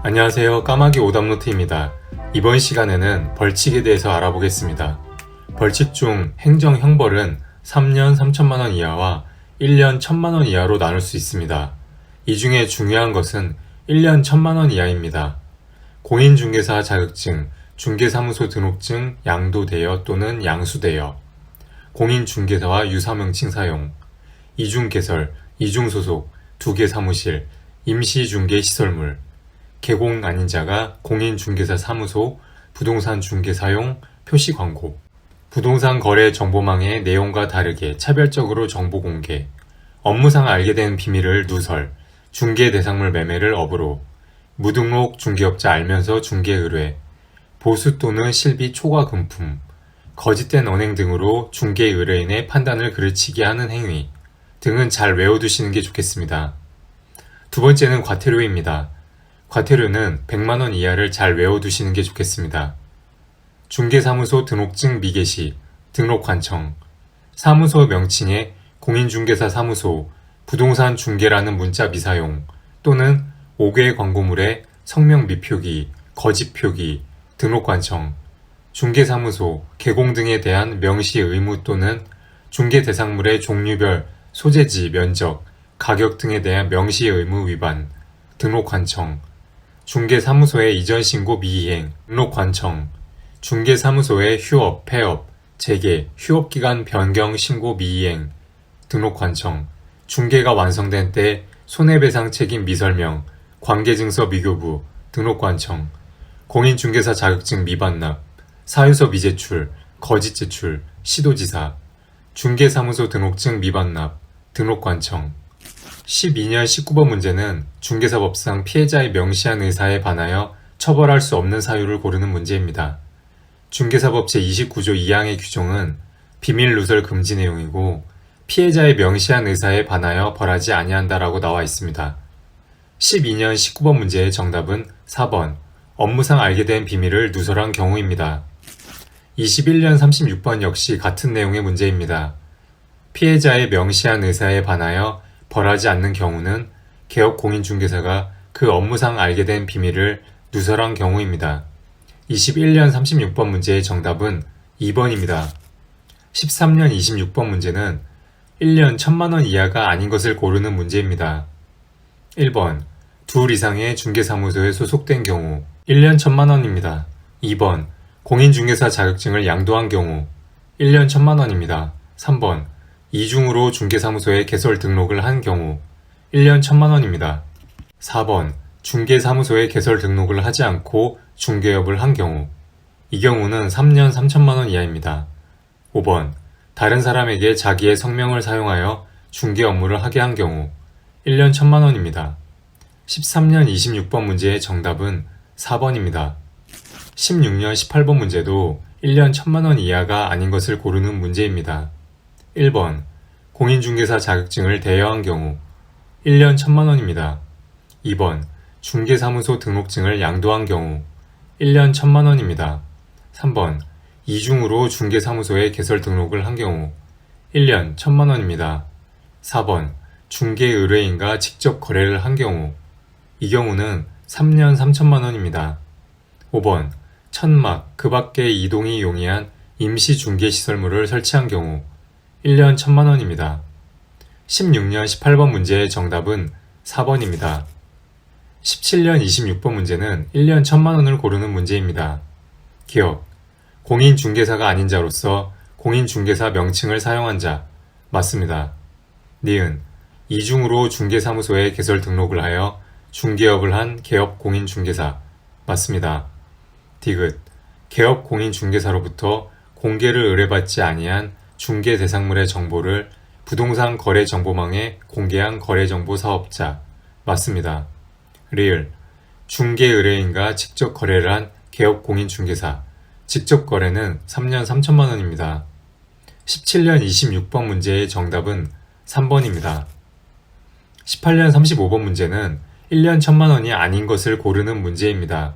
안녕하세요. 까마귀 오답노트입니다. 이번 시간에는 벌칙에 대해서 알아보겠습니다. 벌칙 중 행정 형벌은 3년 3천만원 이하와 1년 1천만원 이하로 나눌 수 있습니다. 이 중에 중요한 것은 1년 1천만원 이하입니다. 공인중개사 자격증, 중개사무소 등록증, 양도대여 또는 양수대여, 공인중개사와 유사명칭 사용, 이중개설, 이중소속, 두개사무실, 임시중개시설물, 개공 아닌 자가 공인중개사 사무소, 부동산 중개 사용, 표시 광고, 부동산 거래 정보망의 내용과 다르게 차별적으로 정보 공개, 업무상 알게 된 비밀을 누설, 중개 대상물 매매를 업으로, 무등록 중개업자 알면서 중개 의뢰, 보수 또는 실비 초과 금품, 거짓된 언행 등으로 중개 의뢰인의 판단을 그르치게 하는 행위 등은 잘 외워두시는 게 좋겠습니다. 두 번째는 과태료입니다. 과태료는 100만원 이하를 잘 외워두시는 게 좋겠습니다. 중개사무소 등록증 미개시, 등록 관청, 사무소 명칭에 공인중개사 사무소, 부동산 중개라는 문자 미사용 또는 5개 광고물에 성명 미표기, 거짓 표기, 등록 관청, 중개사무소, 개공 등에 대한 명시 의무 또는 중개 대상물의 종류별 소재지, 면적, 가격 등에 대한 명시 의무 위반, 등록 관청, 중개사무소의 이전 신고 미이행, 등록 관청, 중개사무소의 휴업, 폐업, 재개, 휴업기간 변경 신고 미이행, 등록 관청, 중개가 완성된 때 손해배상 책임 미설명, 관계증서 미교부, 등록 관청, 공인중개사 자격증 미반납, 사유서 미제출, 거짓 제출, 시도지사, 중개사무소 등록증 미반납, 등록 관청. 12년 19번 문제는 중개사법상 피해자의 명시한 의사에 반하여 처벌할 수 없는 사유를 고르는 문제입니다. 중개사법 제29조 2항의 규정은 비밀 누설 금지 내용이고 피해자의 명시한 의사에 반하여 벌하지 아니한다라고 나와 있습니다. 12년 19번 문제의 정답은 4번 업무상 알게 된 비밀을 누설한 경우입니다. 21년 36번 역시 같은 내용의 문제입니다. 피해자의 명시한 의사에 반하여 벌하지 않는 경우는 개업 공인중개사가 그 업무상 알게 된 비밀을 누설한 경우입니다. 21년 36번 문제의 정답은 2번입니다. 13년 26번 문제는 1년 1천만원 이하가 아닌 것을 고르는 문제입니다. 1번 둘 이상의 중개사무소에 소속된 경우 1년 1천만원입니다. 2번 공인중개사 자격증을 양도한 경우 1년 1천만원입니다. 3번 이중으로 중개사무소에 개설 등록을 한 경우 1년 1천만원입니다. 4번 중개사무소에 개설 등록을 하지 않고 중개업을 한 경우 이 경우는 3년 3천만원 이하입니다. 5번 다른 사람에게 자기의 성명을 사용하여 중개 업무를 하게 한 경우 1년 1천만원입니다. 13년 26번 문제의 정답은 4번입니다. 16년 18번 문제도 1년 1천만원 이하가 아닌 것을 고르는 문제입니다. 1번 공인중개사 자격증을 대여한 경우 1년 1천만원입니다. 2번 중개사무소 등록증을 양도한 경우 1년 1천만원입니다. 3번 이중으로 중개사무소에 개설 등록을 한 경우 1년 1천만원입니다. 4번 중개 의뢰인과 직접 거래를 한 경우 이 경우는 3년 3천만원입니다. 5번 천막, 그 밖의 이동이 용이한 임시중개시설물을 설치한 경우 1년 1천만원입니다. 16년 18번 문제의 정답은 4번입니다. 17년 26번 문제는 1년 1천만원을 고르는 문제입니다. 기억, 공인중개사가 아닌 자로서 공인중개사 명칭을 사용한 자, 맞습니다. 니은, 이중으로 중개사무소에 개설 등록을 하여 중개업을 한 개업 공인중개사, 맞습니다. 디귿, 개업 공인중개사로부터 공개를 의뢰받지 아니한 중개 대상물의 정보를 부동산 거래 정보망에 공개한 거래정보 사업자, 맞습니다. 리을, 중개 의뢰인과 직접 거래를 한 개업 공인중개사, 직접 거래는 3년 3천만원입니다. 17년 26번 문제의 정답은 3번입니다. 18년 35번 문제는 1년 1천만원이 아닌 것을 고르는 문제입니다.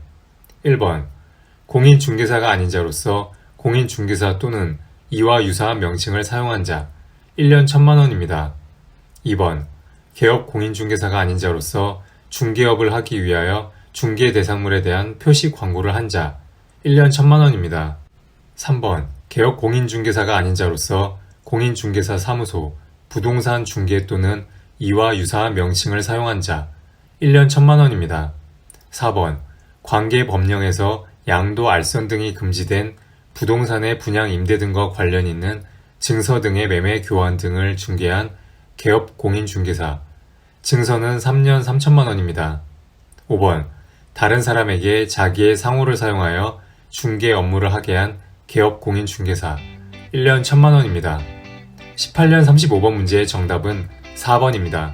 1번 공인중개사가 아닌 자로서 공인중개사 또는 이와 유사한 명칭을 사용한 자 1년 1천만원입니다. 2번 개업 공인중개사가 아닌 자로서 중개업을 하기 위하여 중개 대상물에 대한 표시 광고를 한 자, 1년 1,000만 원입니다. 3번 개업 공인중개사가 아닌 자로서 공인중개사 사무소, 부동산 중개 또는 이와 유사한 명칭을 사용한 자, 1년 1,000만 원입니다. 4번 관계법령에서 양도 알선 등이 금지된 부동산의 분양 임대 등과 관련 있는 증서 등의 매매 교환 등을 중개한 개업 공인중개사, 증서는 3년 3,000만 원입니다. 5번 다른 사람에게 자기의 상호를 사용하여 중개 업무를 하게 한 개업 공인중개사, 1년 1,000만 원입니다. 18년 35번 문제의 정답은 4번입니다.